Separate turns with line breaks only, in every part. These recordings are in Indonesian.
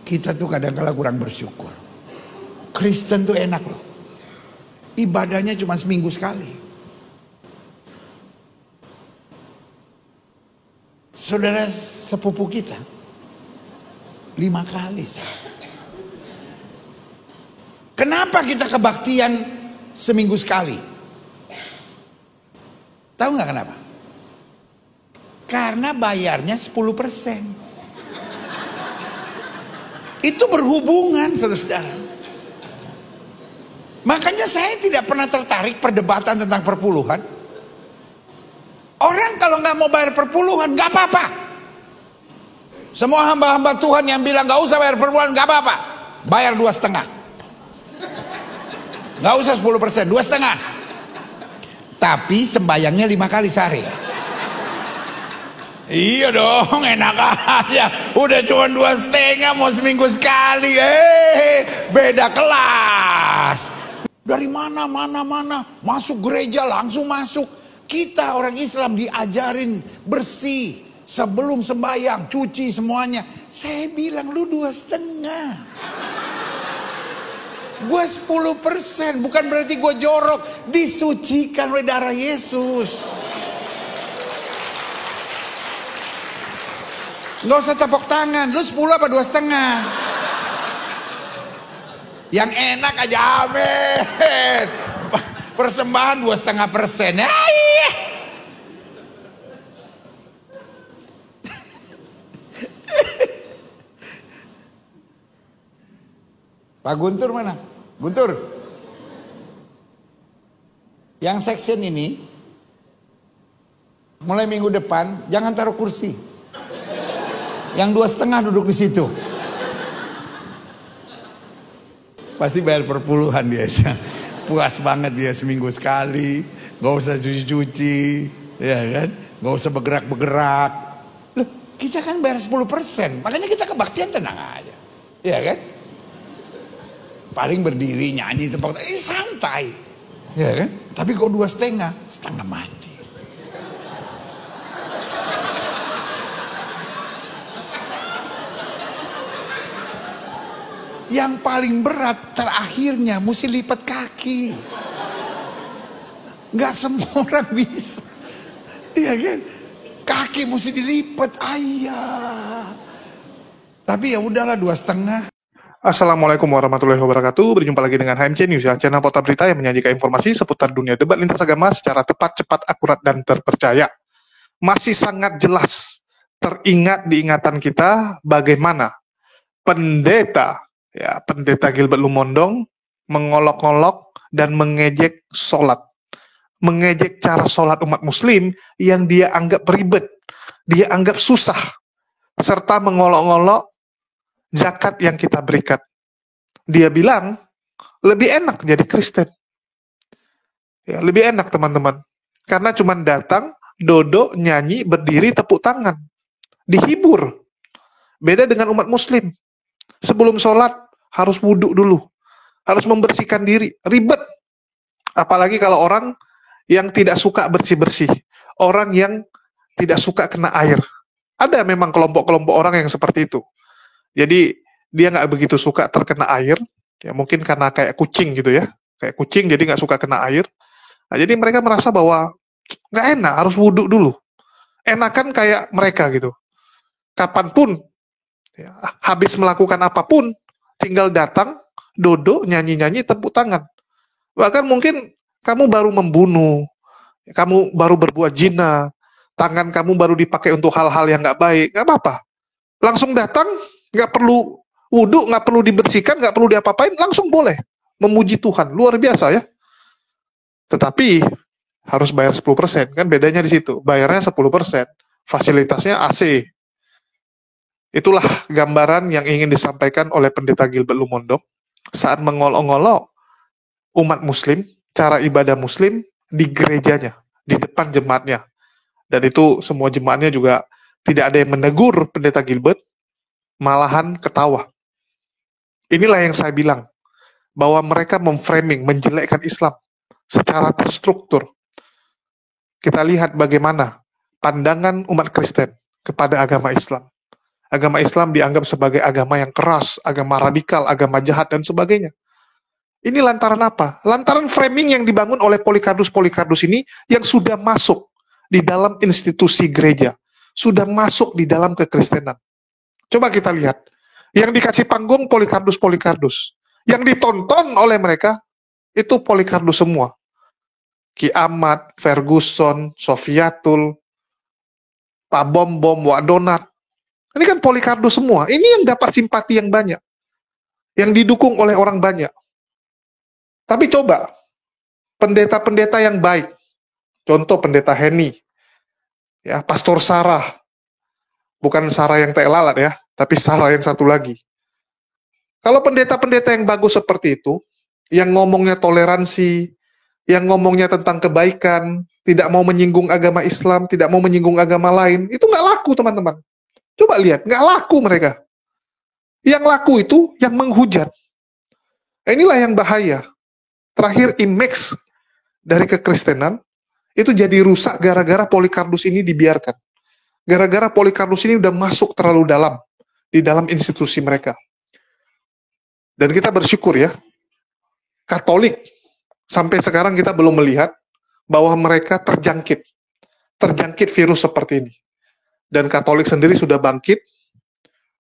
Kita tuh kadang-kala kurang bersyukur. Kristen tuh enak loh. Ibadahnya cuma seminggu sekali. Saudara sepupu kita 5 kali. Kenapa kita kebaktian seminggu sekali? Tahu nggak kenapa? Karena bayarnya 10%. Itu berhubungan, saudara-saudara. Makanya saya tidak pernah tertarik perdebatan tentang perpuluhan. Orang kalau nggak mau bayar perpuluhan, nggak apa-apa. Semua hamba-hamba Tuhan yang bilang nggak usah bayar perpuluhan, nggak apa-apa. Bayar 2,5. Nggak usah 10%, 2,5. Tapi sembayangnya 5 kali sehari. Iya dong, enak aja. Udah cuma 2,5 mau seminggu sekali. Beda kelas. Dari mana masuk gereja langsung masuk. Kita orang Islam diajarin bersih sebelum sembahyang, cuci semuanya. Saya bilang lu 2,5. Gue 10%, bukan berarti gue jorok. Disucikan oleh darah Yesus. Nggak usah tepuk tangan, lu 10 apa 2,5? Yang enak aja, amin. Persembahan 2,5%. Iya. Pak Guntur mana? Guntur. Yang section ini, mulai minggu depan, jangan taruh kursi. Yang 2,5 duduk di situ. Pasti bayar perpuluhan dia. Puas banget dia seminggu sekali. Gak usah cuci-cuci. Ya kan? Gak usah bergerak-bergerak. Loh, kita kan bayar 10%. Makanya kita kebaktian tenang aja. Ya kan? Paling berdiri, nyanyi, tempat. Santai. Ya kan? Tapi kok 2,5, setengah mati. Yang paling berat terakhirnya mesti lipat kaki. Nggak semua orang bisa. Iya kan? Kaki mesti dilipat. Ayah. Tapi ya udahlah 2,5.
Assalamualaikum warahmatullahi wabarakatuh. Berjumpa lagi dengan HMC News, ya, channel Portal Berita yang menyajikan informasi seputar dunia debat lintas agama secara tepat, cepat, akurat, dan terpercaya. Masih sangat jelas teringat di ingatan kita bagaimana pendeta Gilbert Lumondong mengolok-olok dan mengejek sholat. Mengejek cara sholat umat muslim yang dia anggap ribet, dia anggap susah, serta mengolok-olok zakat yang kita berikan. Dia bilang, lebih enak jadi Kristen. Ya, lebih enak teman-teman. Karena cuma datang, duduk, nyanyi, berdiri, tepuk tangan. Dihibur. Beda dengan umat muslim. Sebelum sholat, harus wudhu dulu. Harus membersihkan diri. Ribet. Apalagi kalau orang yang tidak suka bersih-bersih. Orang yang tidak suka kena air. Ada memang kelompok-kelompok orang yang seperti itu. Jadi, dia nggak begitu suka terkena air. Ya, mungkin karena kayak kucing gitu ya. Kayak kucing, jadi nggak suka kena air. Nah, jadi mereka merasa bahwa nggak enak, harus wudhu dulu. Enakan kayak mereka gitu. Kapanpun, ya, habis melakukan apapun, tinggal datang, duduk, nyanyi-nyanyi, tepuk tangan. Bahkan mungkin kamu baru membunuh, kamu baru berbuat zina, tangan kamu baru dipakai untuk hal-hal yang nggak baik, nggak apa-apa. Langsung datang, nggak perlu wudhu, nggak perlu dibersihkan, nggak perlu diapa-apain, langsung boleh memuji Tuhan. Luar biasa ya. Tetapi harus bayar 10%, kan bedanya di situ. Bayarnya 10%, fasilitasnya AC. Itulah gambaran yang ingin disampaikan oleh pendeta Gilbert Lumondong saat mengolok-olok umat muslim, cara ibadah muslim di gerejanya, di depan jemaatnya. Dan itu semua jemaatnya juga tidak ada yang menegur pendeta Gilbert, malahan ketawa. Inilah yang saya bilang, bahwa mereka memframing, menjelekkan Islam secara terstruktur. Kita lihat bagaimana pandangan umat Kristen kepada agama Islam. Agama Islam dianggap sebagai agama yang keras, agama radikal, agama jahat, dan sebagainya. Ini lantaran apa? Lantaran framing yang dibangun oleh Polycarpus ini yang sudah masuk di dalam institusi gereja, sudah masuk di dalam kekristenan. Coba kita lihat, yang dikasih panggung Polycarpus. Yang ditonton oleh mereka, itu Polycarpus semua. Ki Ahmad, Ferguson, Sofiatul, Pak Bom, Wak Donat. Ini kan Polycarpus semua. Ini yang dapat simpati yang banyak. Yang didukung oleh orang banyak. Tapi coba, pendeta-pendeta yang baik, contoh pendeta Henny, ya, Pastor Sarah, bukan Sarah yang teh lalat ya, tapi Sarah yang satu lagi. Kalau pendeta-pendeta yang bagus seperti itu, yang ngomongnya toleransi, yang ngomongnya tentang kebaikan, tidak mau menyinggung agama Islam, tidak mau menyinggung agama lain, itu nggak laku teman-teman. Coba lihat, nggak laku mereka. Yang laku itu yang menghujat. Inilah yang bahaya. Terakhir, image dari kekristenan itu jadi rusak gara-gara Polycarpus ini dibiarkan. Gara-gara Polycarpus ini udah masuk terlalu dalam di dalam institusi mereka. Dan kita bersyukur ya, Katolik sampai sekarang kita belum melihat bahwa mereka terjangkit virus seperti ini. Dan Katolik sendiri sudah bangkit,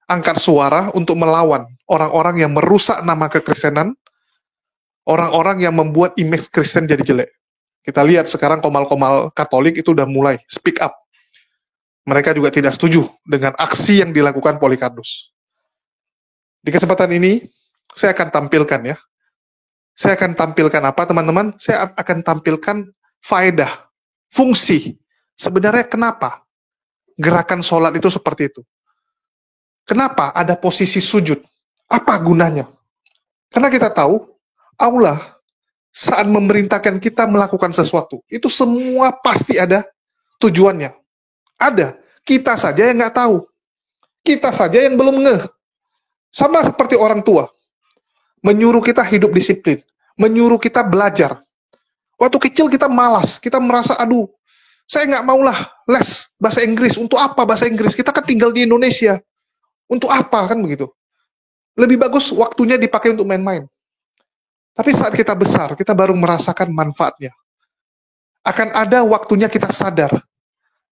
angkat suara untuk melawan orang-orang yang merusak nama kekristenan, orang-orang yang membuat image Kristen jadi jelek. Kita lihat sekarang komal-komal Katolik itu udah mulai speak up. Mereka juga tidak setuju dengan aksi yang dilakukan Polycarpus. Di kesempatan ini, saya akan tampilkan ya. Saya akan tampilkan apa teman-teman? Saya akan tampilkan faedah, fungsi. Sebenarnya kenapa gerakan sholat itu seperti itu? Kenapa ada posisi sujud? Apa gunanya? Karena kita tahu, Allah saat memerintahkan kita melakukan sesuatu, itu semua pasti ada tujuannya. Ada. Kita saja yang nggak tahu. Kita saja yang belum ngeh. Sama seperti orang tua. Menyuruh kita hidup disiplin. Menyuruh kita belajar. Waktu kecil kita malas. Kita merasa, aduh, saya nggak maulah les bahasa Inggris. Untuk apa bahasa Inggris? Kita kan tinggal di Indonesia. Untuk apa kan begitu? Lebih bagus waktunya dipakai untuk main-main. Tapi saat kita besar, kita baru merasakan manfaatnya. Akan ada waktunya kita sadar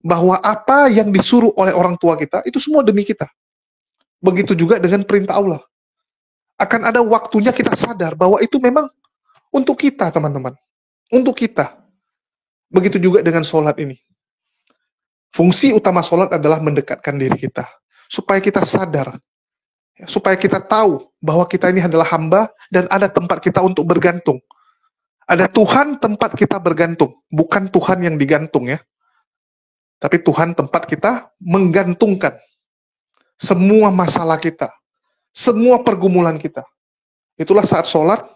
bahwa apa yang disuruh oleh orang tua kita, itu semua demi kita. Begitu juga dengan perintah Allah. Akan ada waktunya kita sadar bahwa itu memang untuk kita, teman-teman. Untuk kita. Begitu juga dengan sholat ini. Fungsi utama sholat adalah mendekatkan diri kita. Supaya kita sadar. Supaya kita tahu bahwa kita ini adalah hamba dan ada tempat kita untuk bergantung. Ada Tuhan tempat kita bergantung, bukan Tuhan yang digantung ya. Tapi Tuhan tempat kita menggantungkan semua masalah kita, semua pergumulan kita. Itulah saat sholat,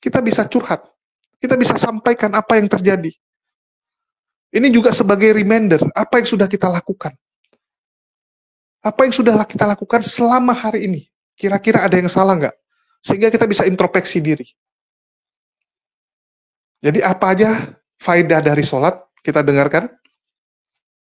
kita bisa curhat, kita bisa sampaikan apa yang terjadi. Ini juga sebagai reminder, apa yang sudah kita lakukan. Apa yang sudah kita lakukan selama hari ini? Kira-kira ada yang salah nggak? Sehingga kita bisa introspeksi diri. Jadi apa aja faedah dari sholat? Kita dengarkan.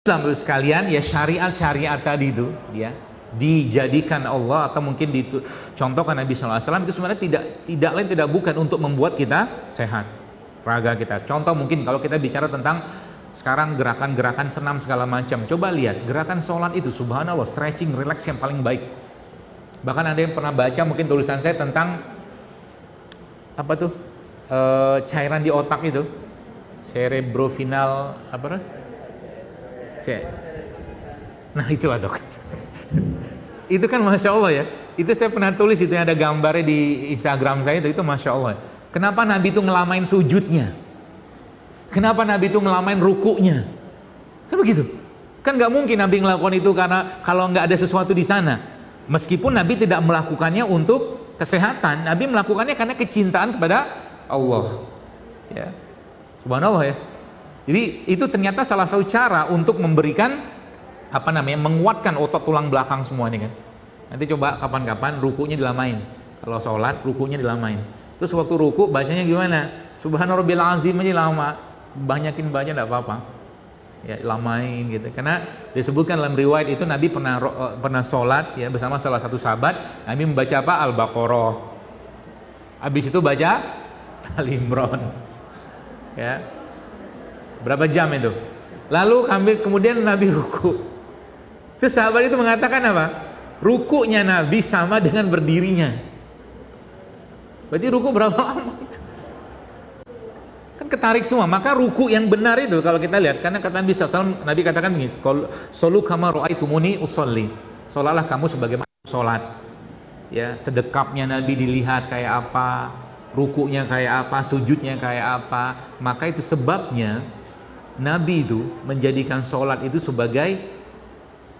Islam sekalian, ya syariat-syariat tadi itu, ya dijadikan Allah atau mungkin dicontohkan Nabi SAW itu sebenarnya tidak lain tidak bukan untuk membuat kita sehat, raga kita. Contoh mungkin kalau kita bicara tentang sekarang gerakan-gerakan senam segala macam. Coba lihat, gerakan sholat itu, subhanallah, stretching, relax yang paling baik. Bahkan ada yang pernah baca mungkin tulisan saya tentang apa tuh, cairan di otak itu, cerebrovinal, apa tuh? Nah itulah dok. Itu kan Masya Allah ya. Itu saya pernah tulis, itu yang ada gambarnya di Instagram saya, itu Masya Allah. Kenapa Nabi itu ngelamain sujudnya? Kenapa Nabi itu ngelamain rukunya? Kan begitu. Kan nggak mungkin Nabi ngelakukan itu karena kalau nggak ada sesuatu di sana. Meskipun Nabi tidak melakukannya untuk kesehatan, Nabi melakukannya karena kecintaan kepada Allah. Ya, subhanallah ya. Jadi itu ternyata salah satu cara untuk memberikan apa namanya, menguatkan otot tulang belakang semua ini kan. Nanti coba kapan-kapan rukunya dilamain. Kalau sholat rukunya dilamain. Terus waktu ruku bacanya gimana? Subhanarabbil azim aja lama. Banyakin baca enggak apa-apa. ya lamain gitu. Karena disebutkan dalam riwayat itu Nabi pernah sholat ya bersama salah satu sahabat, Nabi membaca apa? Al-Baqarah. Habis itu baca Al-Imran. Ya. Berapa jam itu? Lalu kemudian Nabi ruku. Terus sahabat itu mengatakan apa? Rukunya Nabi sama dengan berdirinya. Berarti ruku berapa lama itu? Kan ketarik semua. Maka ruku yang benar itu kalau kita lihat, karena kata Nabi SAW, Nabi katakan begini, "Solu kama ra'aitumuni usolli." Sholatlah kamu sebagaimana sholat. Ya, sedekapnya Nabi dilihat kayak apa, rukunya kayak apa, sujudnya kayak apa. Maka itu sebabnya Nabi itu menjadikan sholat itu sebagai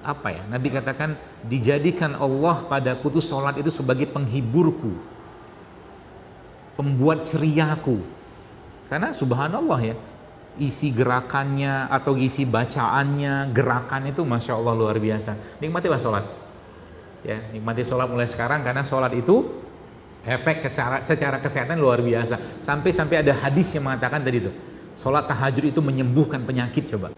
apa ya? Nabi katakan dijadikan Allah padaku itu sholat itu sebagai penghiburku, pembuat ceriaku. Karena subhanallah ya, isi gerakannya atau isi bacaannya, gerakan itu masya Allah luar biasa. Nikmatilah sholat. Ya, nikmati sholat mulai sekarang karena sholat itu efek secara kesehatan luar biasa. Sampai ada hadis yang mengatakan tadi itu, sholat tahajud itu menyembuhkan penyakit coba.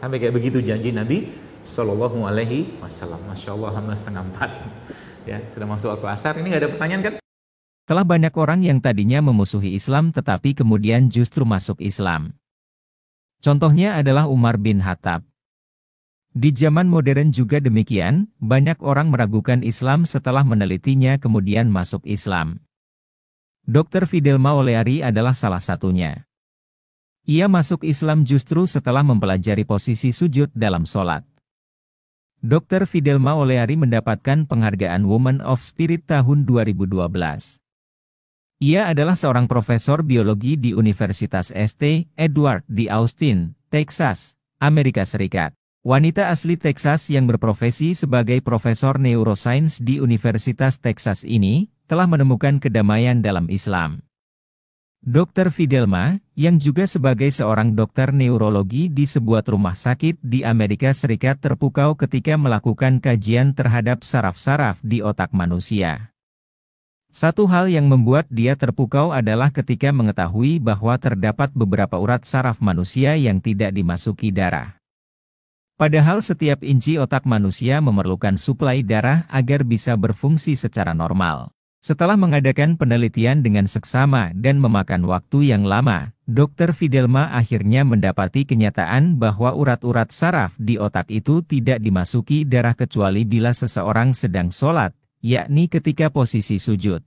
Sampai kayak begitu janji Nabi Sallallahu Alaihi Wasallam. Masya Allah, alhamdulillah 3:30. Ya, sudah masuk waktu asar. Ini nggak ada pertanyaan kan?
Telah banyak orang yang tadinya memusuhi Islam tetapi kemudian justru masuk Islam. Contohnya adalah Umar bin Khattab. Di zaman modern juga demikian, banyak orang meragukan Islam setelah menelitinya kemudian masuk Islam. Dr. Fidelma Oleari adalah salah satunya. Ia masuk Islam justru setelah mempelajari posisi sujud dalam sholat. Dr. Fidelma Oleari mendapatkan penghargaan Woman of Spirit tahun 2012. Ia adalah seorang profesor biologi di Universitas St. Edward di Austin, Texas, Amerika Serikat. Wanita asli Texas yang berprofesi sebagai profesor neuroscience di Universitas Texas ini, telah menemukan kedamaian dalam Islam. Dr. Fidelma, yang juga sebagai seorang dokter neurologi di sebuah rumah sakit di Amerika Serikat terpukau ketika melakukan kajian terhadap saraf-saraf di otak manusia. Satu hal yang membuat dia terpukau adalah ketika mengetahui bahwa terdapat beberapa urat saraf manusia yang tidak dimasuki darah. Padahal setiap inci otak manusia memerlukan suplai darah agar bisa berfungsi secara normal. Setelah mengadakan penelitian dengan seksama dan memakan waktu yang lama, Dr. Fidelma akhirnya mendapati kenyataan bahwa urat-urat saraf di otak itu tidak dimasuki darah kecuali bila seseorang sedang sholat, yakni ketika posisi sujud.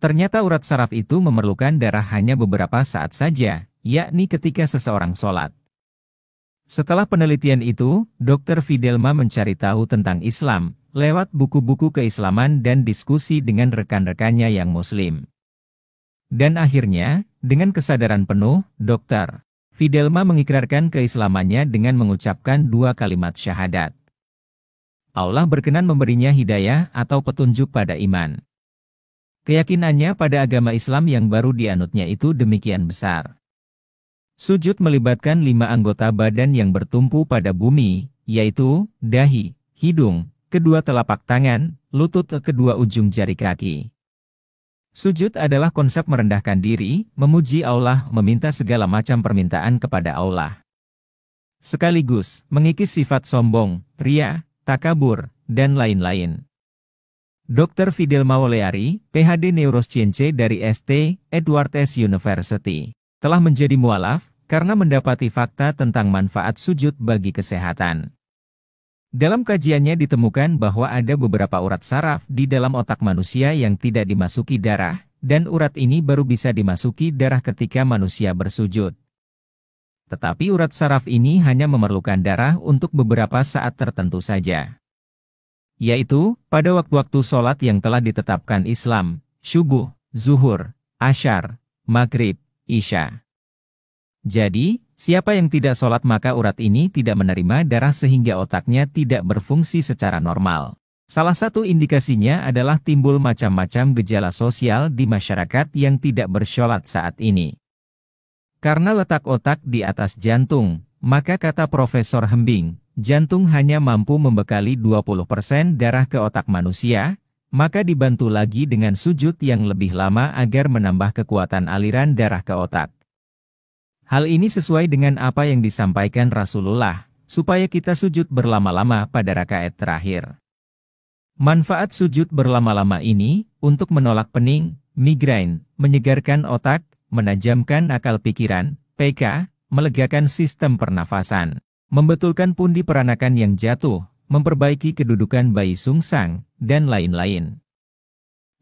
Ternyata urat saraf itu memerlukan darah hanya beberapa saat saja, yakni ketika seseorang sholat. Setelah penelitian itu, Dr. Fidelma mencari tahu tentang Islam, lewat buku-buku keislaman dan diskusi dengan rekan-rekannya yang Muslim. Dan akhirnya, dengan kesadaran penuh, Dr. Fidelma mengikrarkan keislamannya dengan mengucapkan 2 kalimat syahadat. Allah berkenan memberinya hidayah atau petunjuk pada iman. Keyakinannya pada agama Islam yang baru dianutnya itu demikian besar. Sujud melibatkan 5 anggota badan yang bertumpu pada bumi, yaitu dahi, hidung, kedua telapak tangan, lutut ke kedua ujung jari kaki. Sujud adalah konsep merendahkan diri, memuji Allah, meminta segala macam permintaan kepada Allah. Sekaligus, mengikis sifat sombong, ria, takabur, dan lain-lain. Dr. Fidelma Oleari, PhD Neuroscience dari St. Edward's University, telah menjadi mualaf karena mendapati fakta tentang manfaat sujud bagi kesehatan. Dalam kajiannya ditemukan bahwa ada beberapa urat saraf di dalam otak manusia yang tidak dimasuki darah, dan urat ini baru bisa dimasuki darah ketika manusia bersujud. Tetapi urat saraf ini hanya memerlukan darah untuk beberapa saat tertentu saja. Yaitu, pada waktu-waktu sholat yang telah ditetapkan Islam, syubuh, zuhur, asyar, maghrib, isya. Jadi, siapa yang tidak sholat maka urat ini tidak menerima darah sehingga otaknya tidak berfungsi secara normal. Salah satu indikasinya adalah timbul macam-macam gejala sosial di masyarakat yang tidak bersholat saat ini. Karena letak otak di atas jantung, maka kata Profesor Hembing, jantung hanya mampu membekali 20% darah ke otak manusia, maka dibantu lagi dengan sujud yang lebih lama agar menambah kekuatan aliran darah ke otak. Hal ini sesuai dengan apa yang disampaikan Rasulullah, supaya kita sujud berlama-lama pada rakaat terakhir. Manfaat sujud berlama-lama ini untuk menolak pening, migrain, menyegarkan otak, menajamkan akal pikiran, PK, melegakan sistem pernafasan, membetulkan pundi peranakan yang jatuh, memperbaiki kedudukan bayi sungsang, dan lain-lain.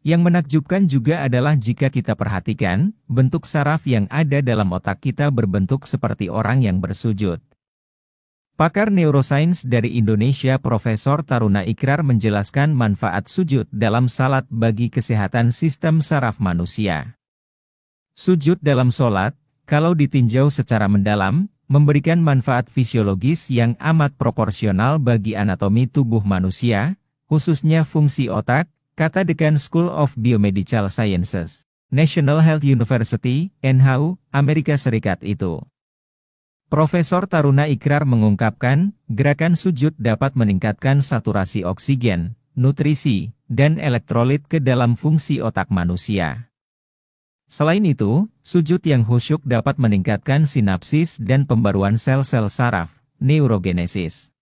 Yang menakjubkan juga adalah jika kita perhatikan, bentuk saraf yang ada dalam otak kita berbentuk seperti orang yang bersujud. Pakar neurosains dari Indonesia Profesor Taruna Ikrar menjelaskan manfaat sujud dalam salat bagi kesehatan sistem saraf manusia. Sujud dalam solat, kalau ditinjau secara mendalam, memberikan manfaat fisiologis yang amat proporsional bagi anatomi tubuh manusia, khususnya fungsi otak, kata dekan School of Biomedical Sciences, National Health University, NHU, Amerika Serikat itu. Profesor Taruna Ikrar mengungkapkan, gerakan sujud dapat meningkatkan saturasi oksigen, nutrisi, dan elektrolit ke dalam fungsi otak manusia. Selain itu, sujud yang khusyuk dapat meningkatkan sinapsis dan pembaruan sel-sel saraf, neurogenesis.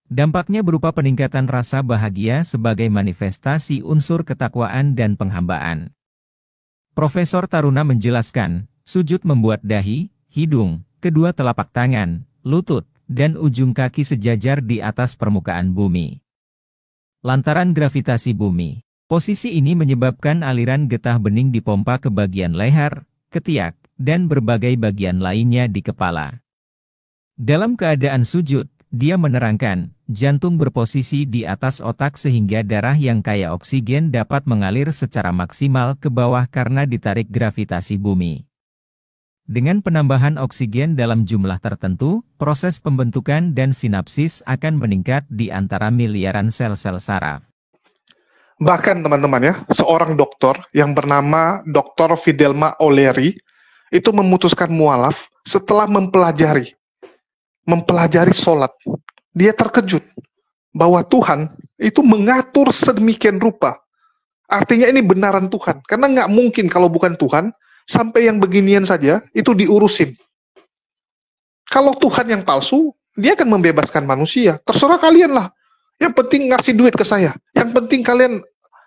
Dampaknya berupa peningkatan rasa bahagia sebagai manifestasi unsur ketakwaan dan penghambaan. Profesor Taruna menjelaskan, sujud membuat dahi, hidung, kedua telapak tangan, lutut, dan ujung kaki sejajar di atas permukaan bumi. Lantaran gravitasi bumi, posisi ini menyebabkan aliran getah bening dipompa ke bagian leher, ketiak, dan berbagai bagian lainnya di kepala. Dalam keadaan sujud, dia menerangkan, jantung berposisi di atas otak sehingga darah yang kaya oksigen dapat mengalir secara maksimal ke bawah karena ditarik gravitasi bumi. Dengan penambahan oksigen dalam jumlah tertentu, proses pembentukan dan sinapsis akan meningkat di antara miliaran sel-sel saraf.
Bahkan teman-teman ya, seorang dokter yang bernama Dr. Fidelma O'Leary itu memutuskan mualaf setelah mempelajari sholat. Dia terkejut bahwa Tuhan itu mengatur sedemikian rupa. Artinya ini benaran Tuhan. Karena nggak mungkin kalau bukan Tuhan, sampai yang beginian saja itu diurusin. Kalau Tuhan yang palsu, dia akan membebaskan manusia. Terserah kalian lah. Yang penting ngasih duit ke saya. Yang penting kalian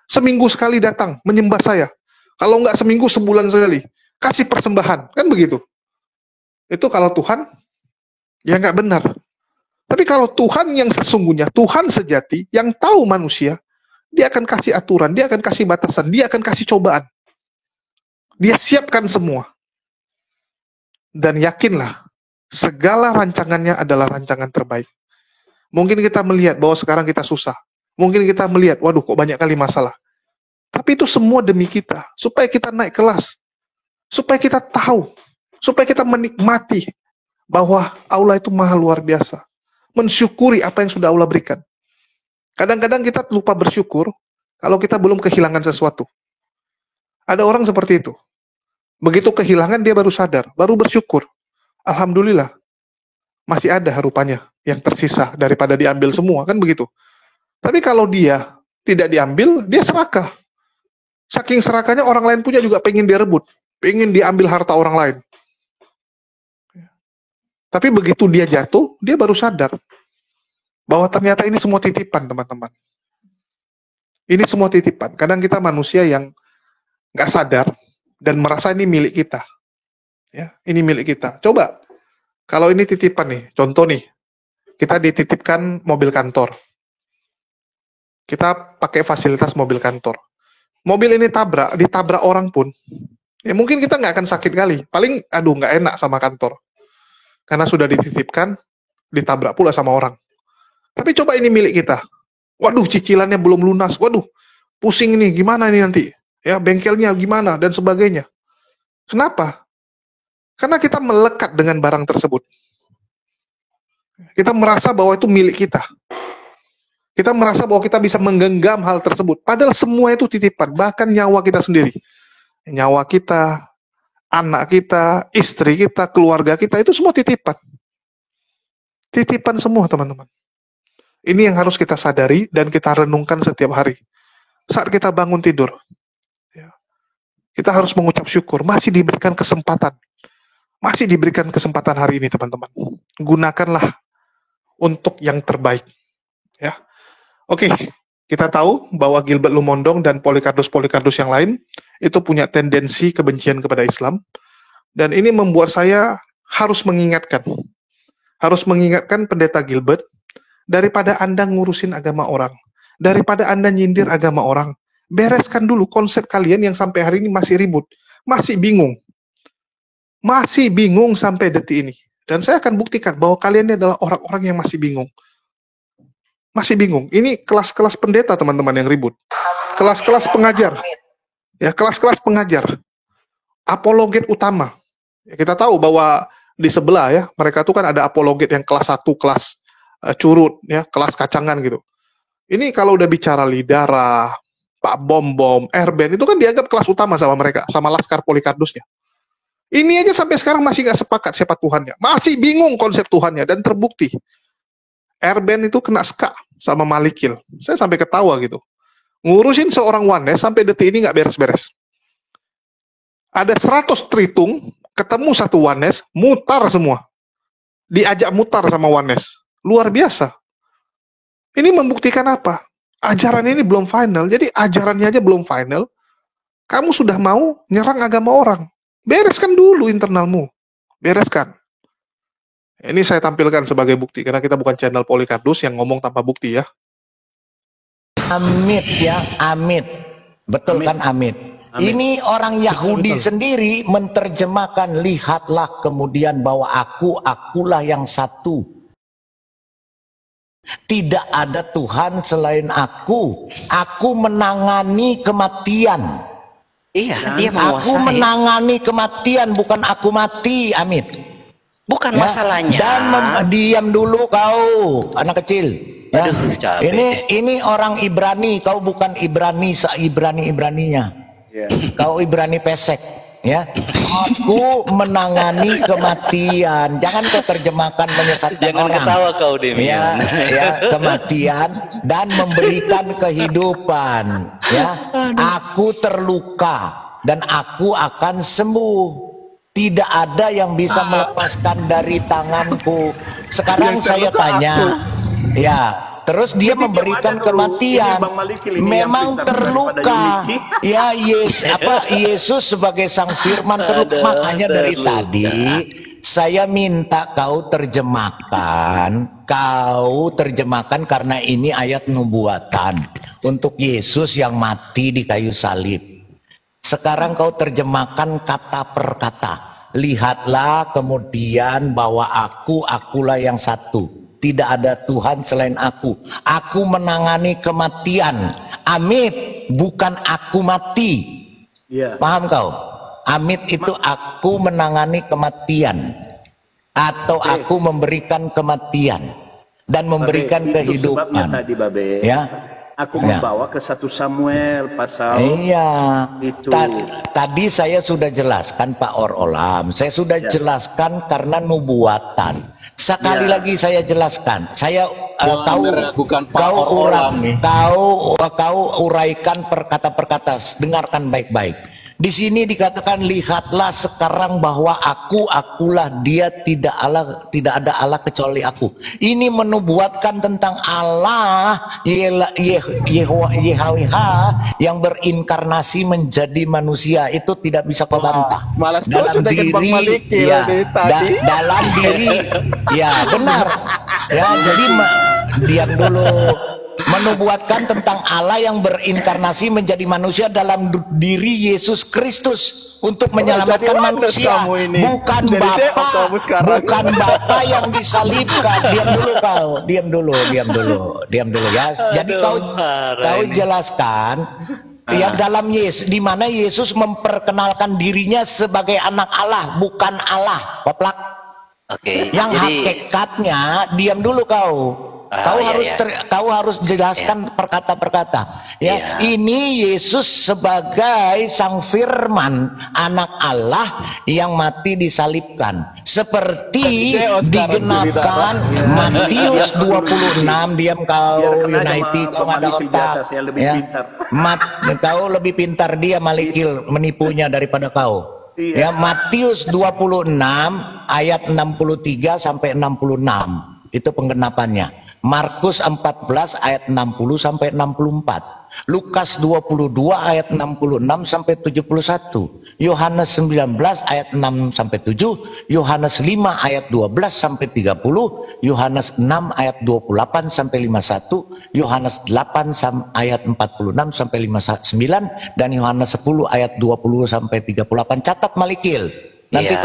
seminggu sekali datang menyembah saya. Kalau nggak seminggu, sebulan sekali. Kasih persembahan. Kan begitu. Itu kalau Tuhan, ya nggak benar. Tapi kalau Tuhan yang sesungguhnya, Tuhan sejati, yang tahu manusia, dia akan kasih aturan, dia akan kasih batasan, dia akan kasih cobaan. Dia siapkan semua. Dan yakinlah, segala rancangannya adalah rancangan terbaik. Mungkin kita melihat bahwa sekarang kita susah. Mungkin kita melihat, waduh kok banyak kali masalah. Tapi itu semua demi kita, supaya kita naik kelas. Supaya kita tahu, supaya kita menikmati bahwa Allah itu maha luar biasa. Mensyukuri apa yang sudah Allah berikan. Kadang-kadang kita lupa bersyukur kalau kita belum kehilangan sesuatu. Ada orang seperti itu. Begitu kehilangan dia baru sadar, baru bersyukur. Alhamdulillah, masih ada rupanya yang tersisa daripada diambil semua, kan begitu. Tapi kalau dia tidak diambil, dia serakah. Saking serakahnya orang lain punya juga pengen dia rebut, pengen diambil harta orang lain. Tapi begitu dia jatuh, dia baru sadar bahwa ternyata ini semua titipan, teman-teman. Ini semua titipan. Kadang kita manusia yang nggak sadar dan merasa ini milik kita. Ya, ini milik kita. Coba, kalau ini titipan nih, contoh nih, kita dititipkan mobil kantor. Kita pakai fasilitas mobil kantor. Mobil ini ditabrak orang pun, ya mungkin kita nggak akan sakit kali. Paling, aduh nggak enak sama kantor. Karena sudah dititipkan, ditabrak pula sama orang. Tapi coba ini milik kita. Waduh, cicilannya belum lunas. Waduh, pusing ini, gimana ini nanti? Ya, bengkelnya gimana, dan sebagainya. Kenapa? Karena kita melekat dengan barang tersebut. Kita merasa bahwa itu milik kita. Kita merasa bahwa kita bisa menggenggam hal tersebut. Padahal semua itu titipan, bahkan nyawa kita sendiri. Nyawa kita, anak kita, istri kita, keluarga kita, itu semua titipan. Titipan semua, teman-teman. Ini yang harus kita sadari dan kita renungkan setiap hari. Saat kita bangun tidur, kita harus mengucap syukur, masih diberikan kesempatan. Masih diberikan kesempatan hari ini, teman-teman. Gunakanlah untuk yang terbaik. Ya, oke. Kita tahu bahwa Gilbert Lumondong dan Polycarpus yang lain itu punya tendensi kebencian kepada Islam, dan ini membuat saya harus mengingatkan Pendeta Gilbert, daripada Anda ngurusin agama orang, daripada Anda nyindir agama orang, bereskan dulu konsep kalian yang sampai hari ini masih ribut, masih bingung sampai detik ini. Dan saya akan buktikan bahwa kalian ini adalah orang-orang yang masih bingung. Ini kelas-kelas pendeta, teman-teman, yang ribut. Kelas-kelas pengajar. Ya, kelas-kelas pengajar. Apologet utama. Ya, kita tahu bahwa di sebelah ya, mereka tuh kan ada apologet yang kelas 1, kelas curut, ya, kelas kacangan gitu. Ini kalau udah bicara Lidara, Pak Bom, Erben, itu kan dianggap kelas utama sama mereka, sama Laskar Polycarpusnya. Ini aja sampai sekarang masih nggak sepakat siapa Tuhannya. Masih bingung konsep Tuhannya, dan terbukti. Erben itu kena ska sama Malikil. Saya sampai ketawa gitu. Ngurusin seorang Wanes sampai detik ini nggak beres-beres. Ada 100 tritung, ketemu satu Wanes, mutar semua. Diajak mutar sama Wanes. Luar biasa. Ini membuktikan apa? Ajaran ini belum final. Jadi ajarannya aja belum final. Kamu sudah mau nyerang agama orang. Bereskan dulu internalmu. Bereskan. Ini saya tampilkan sebagai bukti, karena kita bukan channel Polycarpus yang ngomong tanpa bukti ya.
Amit ya, amit. Betul kan amit? Ini orang Yahudi sendiri menerjemahkan, lihatlah kemudian bahwa akulah yang satu. Tidak ada Tuhan selain aku. Aku menangani kematian.
Iya, dia menguasai.
Aku menangani kematian, bukan aku mati, amit.
Bukan
Ya,
masalahnya.
dan diam dulu kau, anak kecil. Ya.
Aduh, capek.
Ini orang Ibrani, kau bukan Ibrani Ibraninya. Kau Ibrani pesek, ya. Aku menangani kematian. Jangan kau terjemahkan menyesatkan
Jangan
orang.
ketawa kau, Demian.
Ya, kematian dan memberikan kehidupan. Ya, aku terluka dan aku akan sembuh. Tidak ada yang bisa melepaskan dari tanganku. Sekarang saya tanya, ya, terus dia memberikan kematian. Memang terluka, ya, Yesus sebagai Sang Firman terluka. Makanya dari tadi saya minta kau terjemahkan karena ini ayat nubuatan untuk Yesus yang mati di kayu salib. Sekarang kau terjemahkan kata per kata. Lihatlah kemudian bahwa akulah yang satu. Tidak ada Tuhan selain aku. Aku menangani kematian. Amit, bukan aku mati. Paham kau? Amit itu aku menangani kematian. Atau aku memberikan kematian. Dan memberikan kehidupan.
Tadi, Babe.
Ya.
Aku membawa ke 1 Samuel pasal itu.
Tadi saya sudah jelaskan Pak Olam. Saya sudah jelaskan karena nubuatan. Sekali lagi saya jelaskan. Saya kau uraikan perkata per kata. Dengarkan baik-baik. Di sini dikatakan, lihatlah sekarang bahwa akulah dia, tidak ada Allah kecuali aku. Ini menubuatkan tentang Allah Yahweh yang berinkarnasi menjadi manusia. Itu tidak bisa kau bantah.
Malas
dalam diri, dalam diri, ya benar. Ya, jadi diam dulu. Menubuatkan tentang Allah yang berinkarnasi menjadi manusia dalam diri Yesus Kristus untuk menyelamatkan manusia, bukan Bapa yang disalibkan. Diam dulu ya. Jadi kau jelaskan ya dalam Yesus, di mana Yesus memperkenalkan dirinya sebagai anak Allah, bukan Allah. Poplak.
Oke.
Yang hakikatnya, diam dulu kau. Kau harus jelaskan perkata per kata. Ya, ini Yesus sebagai Sang Firman, anak Allah yang mati disalibkan. Seperti digenapkan Matius 26, diam kau United, kau ada otak. Ya. Kau lebih pintar dia Malikil menipunya daripada kau. Ya, Matius 26 ayat 63 sampai 66. Itu penggenapannya. Markus 14 ayat 60 sampai 64. Lukas 22 ayat 66 sampai 71. Yohanes 19 ayat 6 sampai 7. Yohanes 5 ayat 12 sampai 30. Yohanes 6 ayat 28 sampai 51. Yohanes 8 ayat 46 sampai 59 dan Yohanes 10 ayat 20 sampai 38. Catat Malikil. Nanti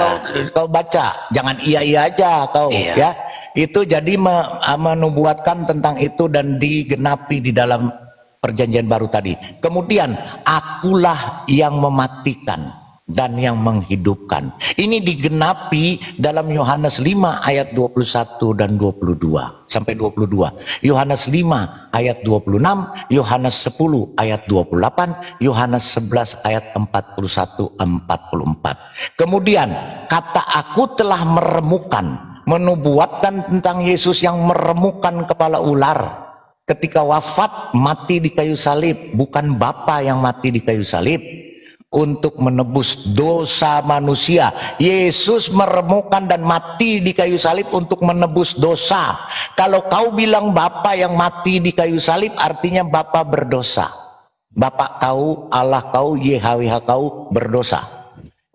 kau baca, jangan iya aja kau ya. Itu jadi menubuatkan tentang itu dan digenapi di dalam perjanjian baru tadi. Kemudian akulah yang mematikan dan yang menghidupkan. Ini digenapi dalam Yohanes 5 ayat 21 dan 22 sampai 22. Yohanes 5 ayat 26, Yohanes 10 ayat 28, Yohanes 11 ayat 41 44. Kemudian kata aku telah meremukan, menubuatkan tentang Yesus yang meremukan kepala ular ketika wafat mati di kayu salib, bukan Bapa yang mati di kayu salib untuk menebus dosa manusia. Yesus meremukan dan mati di kayu salib untuk menebus dosa. Kalau kau bilang Bapa yang mati di kayu salib, artinya Bapa berdosa. Bapak kau, Allah kau, YHWH kau berdosa.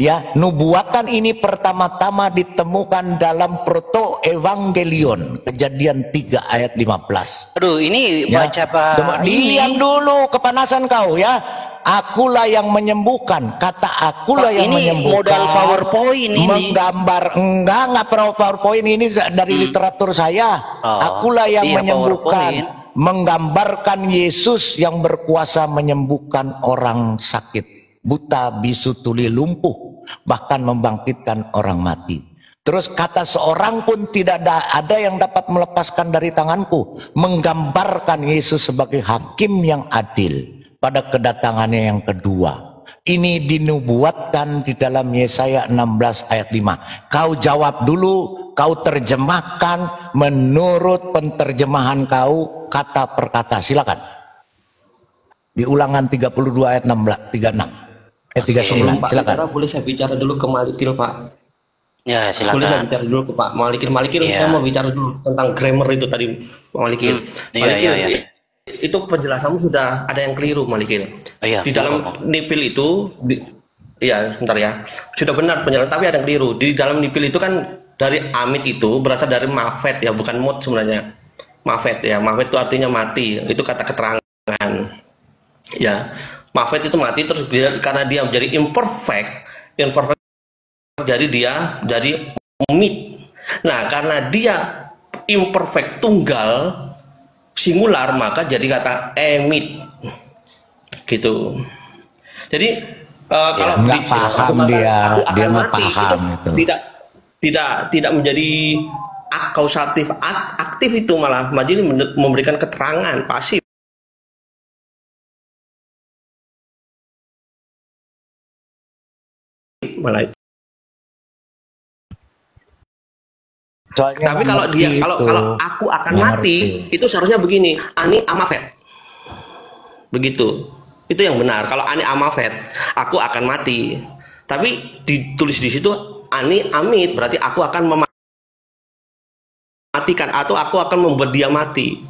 Ya, nubuatan ini pertama-tama ditemukan dalam Proto Evangelion, Kejadian 3 ayat 15.
Aduh, ini baca Pak.
Diam dulu, kepanasan kau ya. Akulah yang menyembuhkan. Kata akulah
Pak,
yang
ini
menyembuhkan.
Modal PowerPoint ini.
Menggambar enggak PowerPoint ini dari literatur saya. Akulah yang menyembuhkan. Menggambarkan Yesus yang berkuasa menyembuhkan orang sakit, buta, bisu, tuli, lumpuh, bahkan membangkitkan orang mati. Terus kata seorang pun tidak ada yang dapat melepaskan dari tanganku. Menggambarkan Yesus sebagai hakim yang adil pada kedatangannya yang kedua. Ini dinubuatkan di dalam Yesaya 16 ayat 5. Kau jawab dulu, kau terjemahkan menurut penterjemahan kau kata per kata. Silakan. Di Ulangan 32 ayat 36. 39. Silakan.
Boleh saya bicara dulu ke Malikil, Pak?
Ya, silakan.
Boleh saya bicara dulu ke Pak Malikil. Saya mau bicara dulu tentang grammar itu tadi, Pak Malikil. Malikil, itu penjelasanmu sudah ada yang keliru, Malikil. Di dalam nipil itu, sebentar ya. Sudah benar penjelasan, tapi ada yang keliru. Di dalam nipil itu kan dari amit itu berasal dari mafet ya, bukan mot sebenarnya. Mafet ya, mafet itu artinya mati. Itu kata keterangan. Ya, mafet itu mati terus karena dia menjadi imperfect jadi dia jadi mit. Nah, karena dia imperfect tunggal singular maka jadi kata emit gitu. Jadi kalau
nggak paham dia nggak paham
itu tidak menjadi kausatif aktif, itu malah jadi memberikan keterangan pasif. Malah itu. Tapi kalau aku akan mati, itu seharusnya begini, ani amafet. Begitu. Itu yang benar. Kalau ani amafet, aku akan mati. Tapi ditulis di situ ani amit, berarti aku akan mematikan atau aku akan membuat dia mati.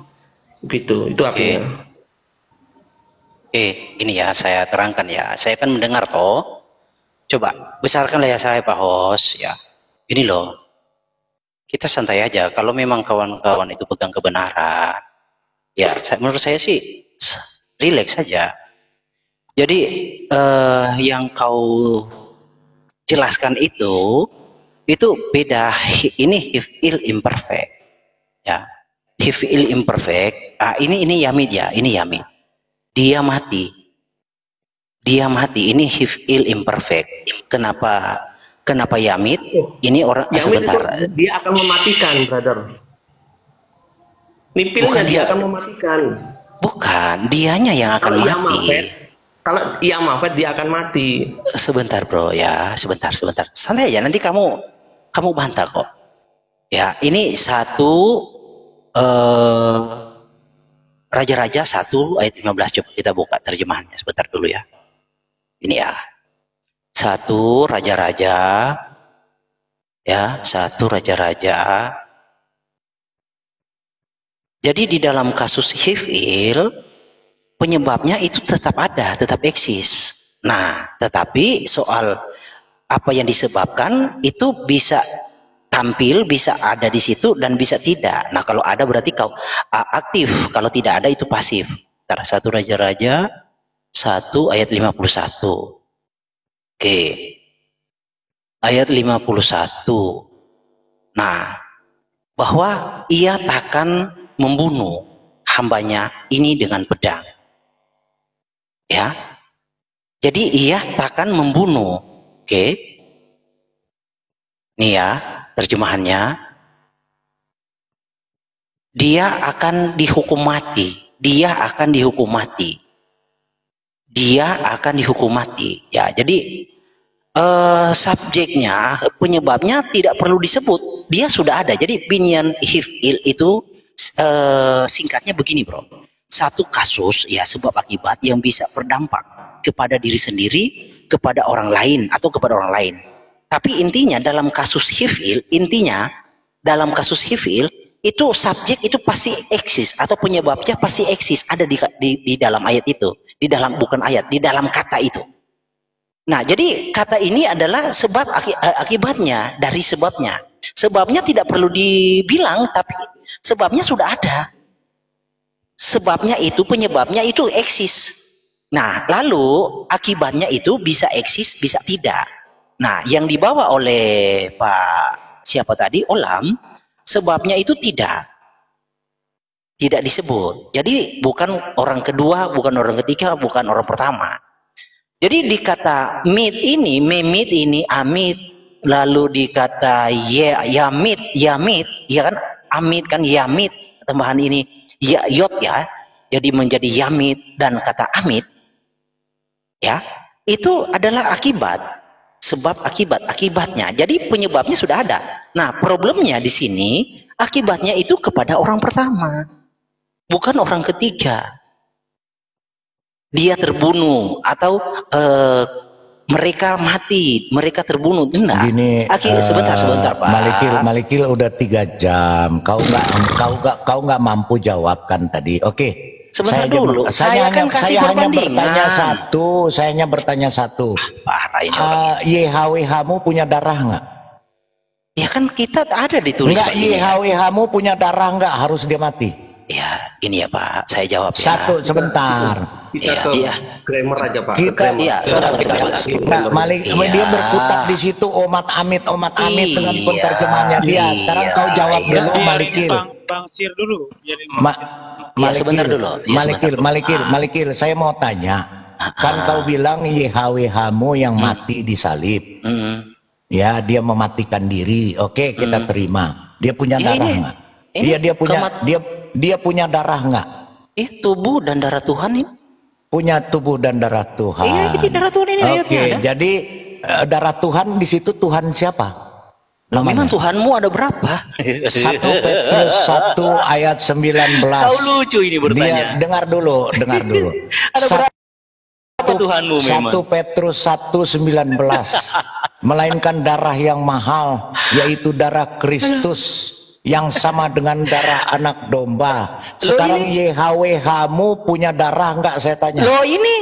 Begitu. Itu artinya.
Ini ya saya terangkan ya. Saya kan mendengar toh. Coba besarkanlah ya saya Pak Hos ya. Ini loh, kita santai aja. Kalau memang kawan-kawan itu pegang kebenaran, ya menurut saya sih rileks saja. Jadi yang kau jelaskan itu beda. Ini hifil imperfect ya. Hifil imperfect. Ini yamid ya. Ini yamid. Dia mati. Ini hifil imperfect. Kenapa yamid? Ini orang sebentar.
Dia akan mematikan, brother. Nipilnya dia akan mematikan.
Bukan, dianya yang akan mati.
Kalau ia mafet dia akan mati.
Sebentar, bro ya, sebentar. Santai aja, nanti kamu bantah kok. Ya, ini satu Raja-Raja 1 ayat 15. Coba kita buka terjemahannya sebentar dulu ya. Ini ya. 1 satu raja-raja, ya, satu raja-raja. Jadi di dalam kasus Hifil, penyebabnya itu tetap ada, tetap eksis. Nah, tetapi soal apa yang disebabkan itu bisa tampil, bisa ada di situ dan bisa tidak. Nah, kalau ada berarti kau aktif, kalau tidak ada itu pasif. Ntar, satu raja-raja 1 ayat 51. Oke. Ayat 51. Nah, bahwa ia takkan membunuh hambanya ini dengan pedang. Ya. Jadi ia takkan membunuh. Oke. Nih ya, terjemahannya. Dia akan dihukum mati. Dia akan dihukum mati. Dia akan dihukum mati. Ya, jadi subjeknya, penyebabnya tidak perlu disebut. Dia sudah ada. Jadi binyan hifil itu singkatnya begini, bro. Satu kasus, ya, sebab akibat yang bisa berdampak kepada diri sendiri, kepada orang lain, atau kepada orang lain. Tapi intinya dalam kasus hifil, dalam kasus hifil itu subjek itu pasti eksis, atau penyebabnya pasti eksis, ada di dalam ayat itu, di dalam, bukan ayat, di dalam kata itu. Nah, jadi kata ini adalah sebab akibatnya dari sebabnya. Sebabnya tidak perlu dibilang, tapi sebabnya sudah ada. Sebabnya itu, penyebabnya itu eksis. Nah, lalu akibatnya itu bisa eksis, bisa tidak. Nah, yang dibawa oleh Pak siapa tadi, Olam, sebabnya itu tidak disebut. Jadi bukan orang kedua, bukan orang ketiga, bukan orang pertama. Jadi di kata mit ini, memit ini, amit, lalu dikata yamit, ya kan, amit kan, yamit, tambahan ini yot ya, jadi menjadi yamit, dan kata amit, ya, itu adalah akibat, sebab akibatnya. Jadi penyebabnya sudah ada. Nah, problemnya di sini akibatnya itu kepada orang pertama, bukan orang ketiga. Dia terbunuh atau mereka mati, mereka terbunuh. Enggak.
Gini,
sebentar Pak.
Malikil udah 3 jam. Kau nggak mampu jawabkan tadi. Oke.
Sebentar dulu.
Saya hanya bertanya satu.
Parah ini.
YHWH-mu punya darah nggak?
Ya kan kita ada ditulis.
Enggak, YHWH-mu punya darah nggak? Harus dia mati.
Ya, ini ya Pak, saya jawab ya.
Satu, sebentar.
Kita ke grammar aja Pak.
Dia berkutat di situ omat amit dengan penerjemahannya dia. Sekarang kau jawab dulu, Malikil.
Bang Sir dulu.
Sebentar dulu.
Malikil, saya mau tanya. Kan kau bilang YHWH-mu yang mati disalib. Ya, dia mematikan diri. Oke, kita terima. Dia punya darah nggak? Dia punya darah nggak?
Tubuh dan darah Tuhan ini.
Punya tubuh dan darah Tuhan.
Iya, jadi darah Tuhan ini ayatnya ada.
Jadi darah Tuhan di situ Tuhan siapa?
Memang Tuhanmu ada berapa?
1 Petrus 1 ayat 19.
Kau lucu ini bertanya.
Dengar dulu.
Ada berapa Tuhanmu memang?
1 Petrus 1:19. Melainkan darah yang mahal, yaitu darah Kristus, yang sama dengan darah anak domba. Sekarang YHWH-mu punya darah enggak, saya tanya?
Loh, ini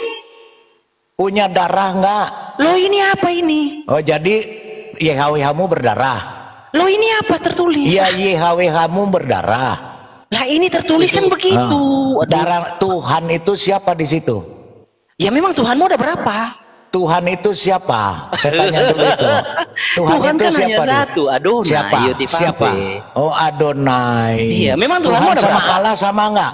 punya darah enggak?
Loh, ini apa ini?
Oh, jadi YHWH-mu berdarah.
Loh, ini apa tertulis?
Iya, YHWH-mu berdarah.
Lah, ini tertulis kan begitu.
Darah Tuhan itu siapa di situ?
Ya memang Tuhanmu ada berapa?
Tuhan itu siapa? Saya tanya dulu itu. Tuhan itu
kan
siapa?
Hanya satu, Adonai.
Siapa? Oh, Adonai.
Iya, memang Tuhan
sama
berapa?
Allah sama enggak?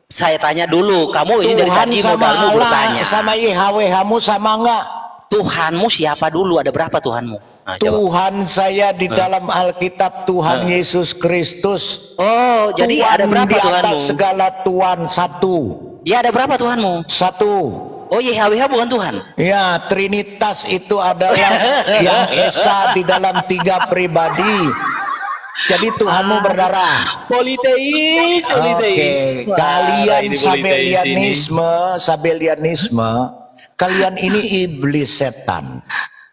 Saya tanya dulu, kamu ini dari tadi
sama Allah
bertanya.
sama YHWH-mu sama enggak?
Tuhanmu siapa dulu? Ada berapa Tuhanmu? Nah,
Tuhan saya di dalam Alkitab Tuhan Yesus Kristus.
Oh, jadi ada berapa
di
Tuhanmu?
atas segala Tuhan, satu.
Dia ada berapa Tuhanmu?
Satu.
Oh, YHWH bukan Tuhan?
Ya, Trinitas itu adalah yang esa di dalam 3 pribadi. Jadi Tuhanmu berdarah.
Politeis.
Kalian sabelianisme, kalian ini iblis setan.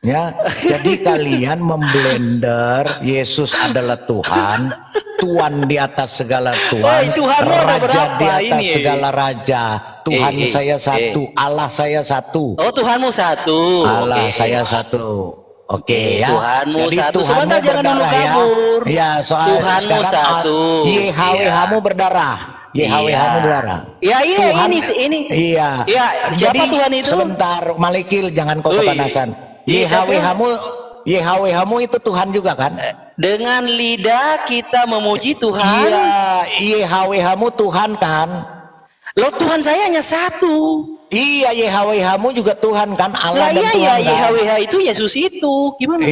Ya, jadi kalian memblender Yesus adalah Tuhan, Tuhan di atas segala Tuhan, Raja di atas segala raja. Tuhan saya satu, Allah saya satu.
Oh, Tuhanmu satu.
Allah saya satu. Oke ya.
Tuhanmu
jadi
satu.
Tuhanmu berdarah ya. Ya, soal
Tuhanmu
sekarang
satu.
YHWH-mu berdarah. YHWH-mu berdarah.
Ya,
Tuhan,
ini.
Iya.
Ya, siapa
jadi,
Tuhan itu?
Sebentar, Malikil, jangan kau kepanasan. YHWH-mu itu Tuhan juga kan?
Dengan lidah kita memuji Tuhan.
Iya, YHWH-mu Tuhan kan?
Loh, Tuhan saya hanya satu.
Iya, YHWH-mu juga Tuhan kan? Allah dan Tuhan
kan?
YHWH
itu Yesus itu. Gimana?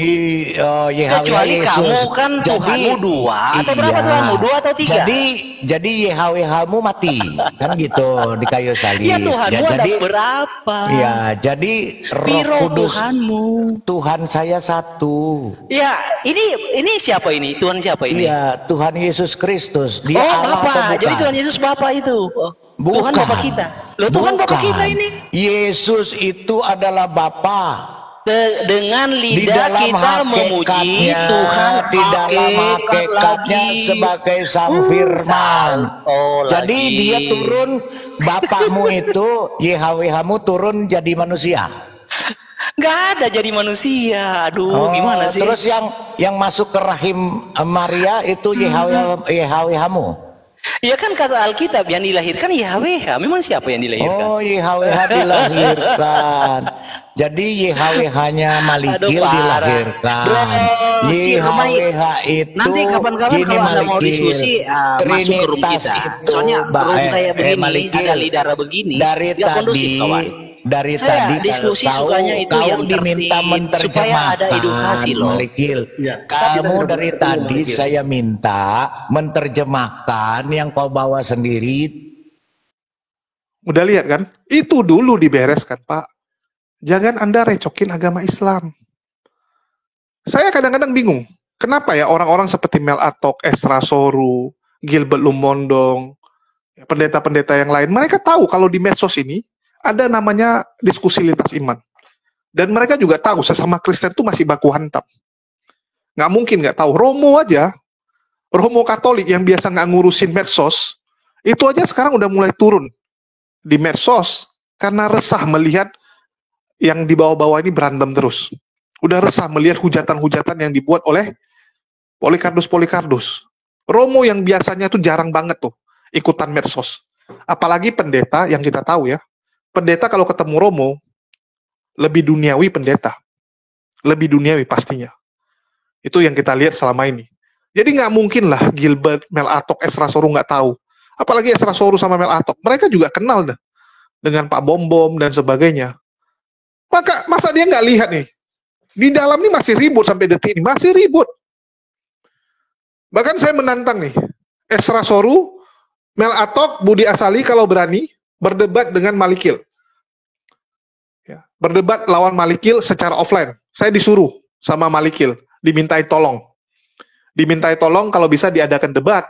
Kecuali
Yesus. Kamu kan Tuhanmu dua. Atau berapa Tuhanmu? 2 atau 3?
Jadi YHWH-mu mati. Kan gitu di kayu salib.
Ya, Tuhanmu ada berapa?
Iya, jadi Roh Kudus
Tuhanmu.
Tuhan saya satu.
Ya, ini siapa ini? Tuhan siapa ini?
Iya, Tuhan Yesus Kristus. Dia Allah
Bapa.
atau bukan?
Jadi Tuhan Yesus Bapa itu.
Bukan.
Tuhan Bapa kita. Loh, Tuhan Bapa kita ini.
Yesus itu adalah Bapa.
Dengan lidah kita memuji Tuhan
di dalam hakikatnya sebagai Sang Firman. Jadi dia turun, Bapamu itu YHWH-mu turun jadi manusia.
Nggak ada jadi manusia. Aduh, gimana sih?
Terus yang masuk ke rahim Maria itu YHWH-mu.
Ya kan kata Alkitab yang dilahirkan YHWH. Memang siapa yang dilahirkan?
Oh, YHWH dilahirkan. Jadi YHWH-nya Malikil dilahirkan. YHWH itu
nanti kapan-kapan kalau Anda mau diskusi masuk ke room kita. Soalnya room kayak begini ada darah begini.
Dari
saya
tadi
diskusi sukanya itu yang
diminta menerjemahkan
supaya ada edukasi loh.
Malikil. Kamu dari tadi saya minta menerjemahkan yang kau bawa sendiri.
Udah lihat kan? Itu dulu dibereskan, Pak. Jangan Anda recokin agama Islam. Saya kadang-kadang bingung. Kenapa ya orang-orang seperti Mel Atok, Esra Soru, Gilbert Lumondong, pendeta-pendeta yang lain, mereka tahu kalau di medsos ini ada namanya diskusi lintas iman. Dan mereka juga tahu sesama Kristen itu masih baku hantam. Nggak mungkin nggak tahu. Romo aja, Romo Katolik yang biasa nggak ngurusin medsos, itu aja sekarang udah mulai turun di medsos karena resah melihat yang di bawah-bawah ini berantem terus. Udah resah melihat hujatan-hujatan yang dibuat oleh Polikardus. Romo yang biasanya tuh jarang banget tuh ikutan medsos. Apalagi pendeta yang kita tahu ya. Pendeta kalau ketemu Romo, lebih duniawi pendeta. Lebih duniawi pastinya. Itu yang kita lihat selama ini. Jadi nggak mungkin lah Gilbert, Mel Atok, Esra Soru nggak tahu. Apalagi Esra Soru sama Mel Atok. Mereka juga kenal dah dengan Pak Bom dan sebagainya. Masa dia nggak lihat nih? Di dalam ini masih ribut sampai detik ini. Masih ribut. Bahkan saya menantang nih. Esra Soru, Mel Atok, Budi Asali kalau berani berdebat dengan Malikil. Ya, berdebat lawan Malikil secara offline. Saya disuruh sama Malikil, dimintai tolong. Dimintai tolong kalau bisa diadakan debat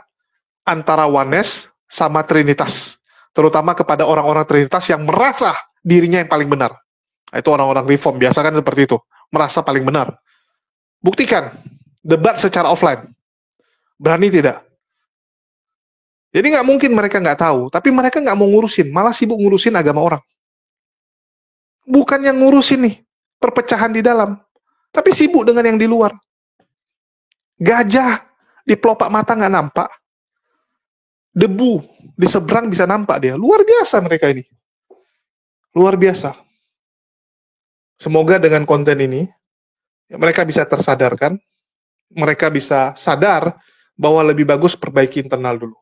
antara Oneness sama Trinitas. Terutama kepada orang-orang Trinitas yang merasa dirinya yang paling benar. Itu orang-orang reform, biasa kan seperti itu. Merasa paling benar. Buktikan, debat secara offline. Berani tidak? Jadi nggak mungkin mereka nggak tahu, tapi mereka nggak mau ngurusin, malah sibuk ngurusin agama orang. Bukan yang ngurusin nih, perpecahan di dalam, tapi sibuk dengan yang di luar. Gajah di pelopak mata nggak nampak, debu di seberang bisa nampak dia. Luar biasa mereka ini. Luar biasa. Semoga dengan konten ini, mereka bisa tersadarkan, mereka bisa sadar bahwa lebih bagus perbaiki internal dulu.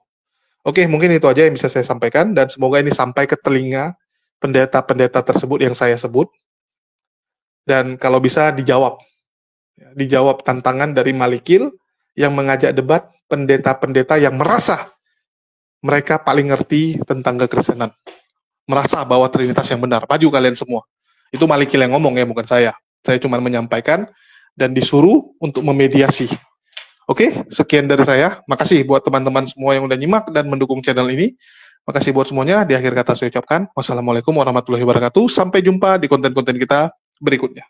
Oke, mungkin itu aja yang bisa saya sampaikan, dan semoga ini sampai ke telinga pendeta-pendeta tersebut yang saya sebut, dan kalau bisa dijawab. Dijawab tantangan dari Malikil yang mengajak debat pendeta-pendeta yang merasa mereka paling ngerti tentang kekristenan. Merasa bahwa Trinitas yang benar. Maju kalian semua. Itu Malikil yang ngomong ya, bukan saya. Saya cuma menyampaikan dan disuruh untuk memediasi. Oke, sekian dari saya. Makasih buat teman-teman semua yang udah nyimak dan mendukung channel ini. Makasih buat semuanya. Di akhir kata saya ucapkan wassalamualaikum warahmatullahi wabarakatuh. Sampai jumpa di konten-konten kita berikutnya.